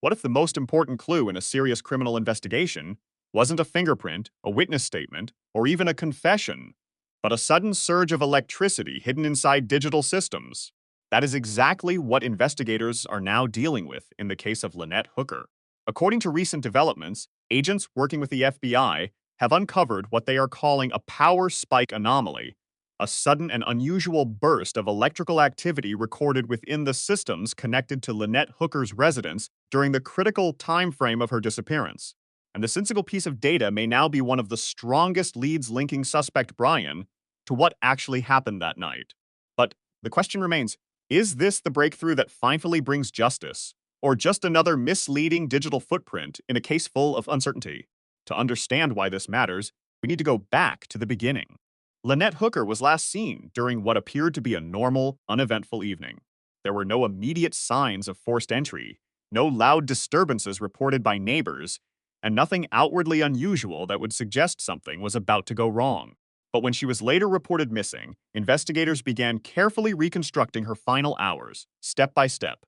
What if the most important clue in a serious criminal investigation wasn't a fingerprint, a witness statement, or even a confession, but a sudden surge of electricity hidden inside digital systems? That is exactly what investigators are now dealing with in the case of Lynette Hooker. According to recent developments, agents working with the FBI have uncovered what they are calling a power spike anomaly, a sudden and unusual burst of electrical activity recorded within the systems connected to Lynette Hooker's residence during the critical time frame of her disappearance. And the single piece of data may now be one of the strongest leads linking suspect Brian to what actually happened that night. But the question remains, is this the breakthrough that finally brings justice, or just another misleading digital footprint in a case full of uncertainty? To understand why this matters, we need to go back to the beginning. Lynette Hooker was last seen during what appeared to be a normal, uneventful evening. There were no immediate signs of forced entry, no loud disturbances reported by neighbors, and nothing outwardly unusual that would suggest something was about to go wrong. But when she was later reported missing, investigators began carefully reconstructing her final hours, step by step.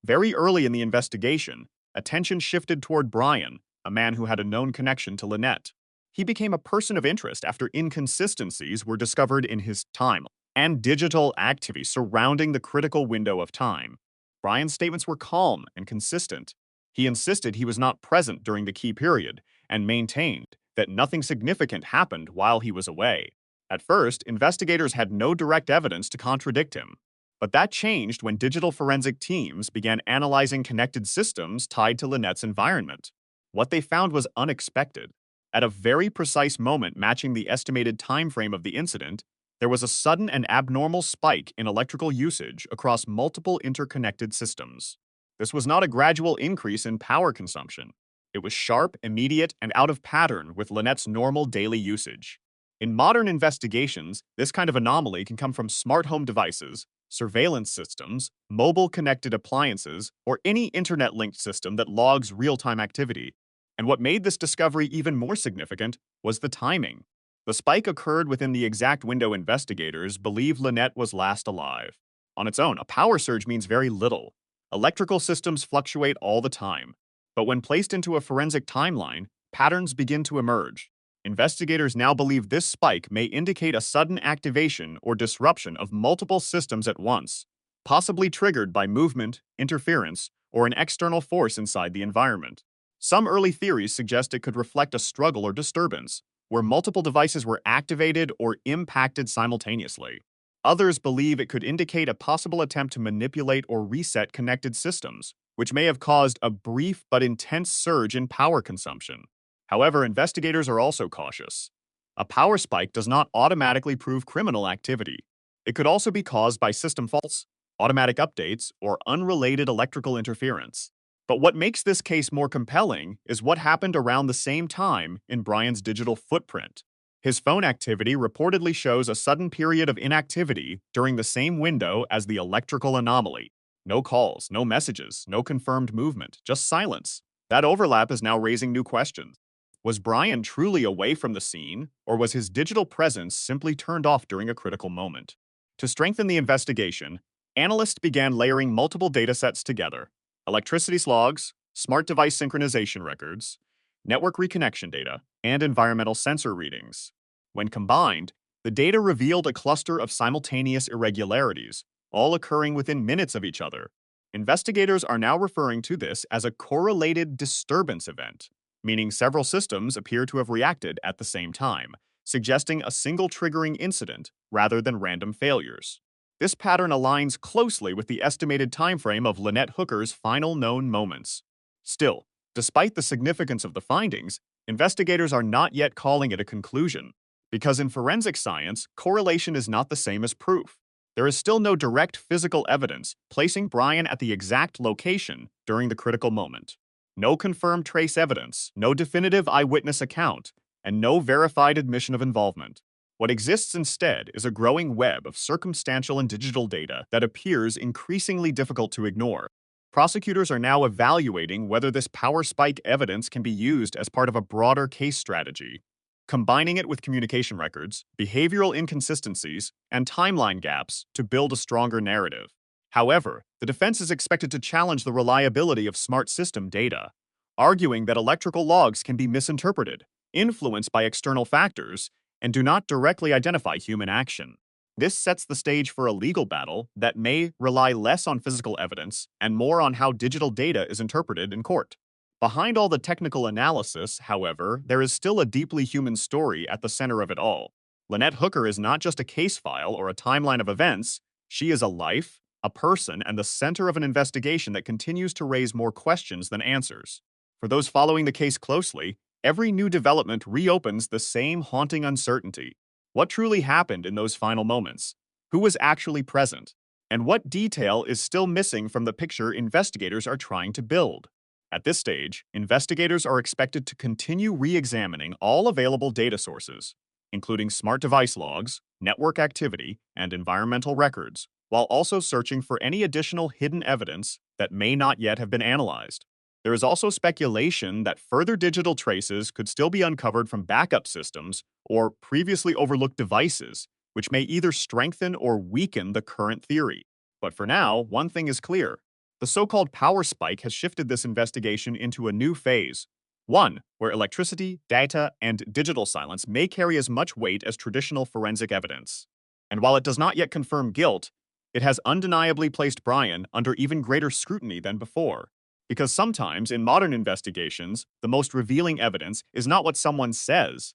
Very early in the investigation, attention shifted toward Brian, a man who had a known connection to Lynette. He became a person of interest after inconsistencies were discovered in his time and digital activity surrounding the critical window of time. Brian's statements were calm and consistent. He insisted he was not present during the key period and maintained that nothing significant happened while he was away. At first, investigators had no direct evidence to contradict him. But that changed when digital forensic teams began analyzing connected systems tied to Lynette's environment. What they found was unexpected. At a very precise moment matching the estimated time frame of the incident, there was a sudden and abnormal spike in electrical usage across multiple interconnected systems. This was not a gradual increase in power consumption. It was sharp, immediate, and out of pattern with Lynette's normal daily usage. In modern investigations, this kind of anomaly can come from smart home devices, surveillance systems, mobile connected appliances, or any internet-linked system that logs real-time activity. And what made this discovery even more significant was the timing. The spike occurred within the exact window investigators believe Lynette was last alive. On its own, a power surge means very little. Electrical systems fluctuate all the time. But when placed into a forensic timeline, patterns begin to emerge. Investigators now believe this spike may indicate a sudden activation or disruption of multiple systems at once, possibly triggered by movement, interference, or an external force inside the environment. Some early theories suggest it could reflect a struggle or disturbance, where multiple devices were activated or impacted simultaneously. Others believe it could indicate a possible attempt to manipulate or reset connected systems, which may have caused a brief but intense surge in power consumption. However, investigators are also cautious. A power spike does not automatically prove criminal activity. It could also be caused by system faults, automatic updates, or unrelated electrical interference. But what makes this case more compelling is what happened around the same time in Brian's digital footprint. His phone activity reportedly shows a sudden period of inactivity during the same window as the electrical anomaly. No calls, no messages, no confirmed movement, just silence. That overlap is now raising new questions. Was Brian truly away from the scene, or was his digital presence simply turned off during a critical moment? To strengthen the investigation, analysts began layering multiple datasets together: electricity logs, smart device synchronization records, network reconnection data, and environmental sensor readings. When combined, the data revealed a cluster of simultaneous irregularities, all occurring within minutes of each other. Investigators are now referring to this as a correlated disturbance event, meaning several systems appear to have reacted at the same time, suggesting a single triggering incident rather than random failures. This pattern aligns closely with the estimated timeframe of Lynette Hooker's final known moments. Still, despite the significance of the findings, investigators are not yet calling it a conclusion, because in forensic science, correlation is not the same as proof. There is still no direct physical evidence placing Brian at the exact location during the critical moment. No confirmed trace evidence, no definitive eyewitness account, and no verified admission of involvement. What exists instead is a growing web of circumstantial and digital data that appears increasingly difficult to ignore. Prosecutors are now evaluating whether this power spike evidence can be used as part of a broader case strategy, combining it with communication records, behavioral inconsistencies, and timeline gaps to build a stronger narrative. However, the defense is expected to challenge the reliability of smart system data, arguing that electrical logs can be misinterpreted, influenced by external factors, and do not directly identify human action. This sets the stage for a legal battle that may rely less on physical evidence and more on how digital data is interpreted in court. Behind all the technical analysis, however, there is still a deeply human story at the center of it all. Lynette Hooker is not just a case file or a timeline of events, she is a life, a person, and the center of an investigation that continues to raise more questions than answers. For those following the case closely, every new development reopens the same haunting uncertainty. What truly happened in those final moments? Who was actually present? And what detail is still missing from the picture investigators are trying to build? At this stage, investigators are expected to continue re-examining all available data sources, including smart device logs, network activity, and environmental records, while also searching for any additional hidden evidence that may not yet have been analyzed. There is also speculation that further digital traces could still be uncovered from backup systems or previously overlooked devices, which may either strengthen or weaken the current theory. But for now, one thing is clear. The so-called power spike has shifted this investigation into a new phase, one where electricity, data, and digital silence may carry as much weight as traditional forensic evidence. And while it does not yet confirm guilt, it has undeniably placed Brian under even greater scrutiny than before. Because sometimes, in modern investigations, the most revealing evidence is not what someone says,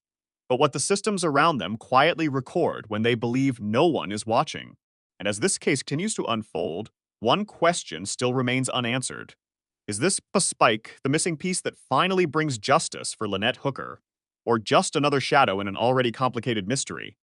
but what the systems around them quietly record when they believe no one is watching. And as this case continues to unfold, one question still remains unanswered. Is this spike the missing piece that finally brings justice for Lynette Hooker, or just another shadow in an already complicated mystery?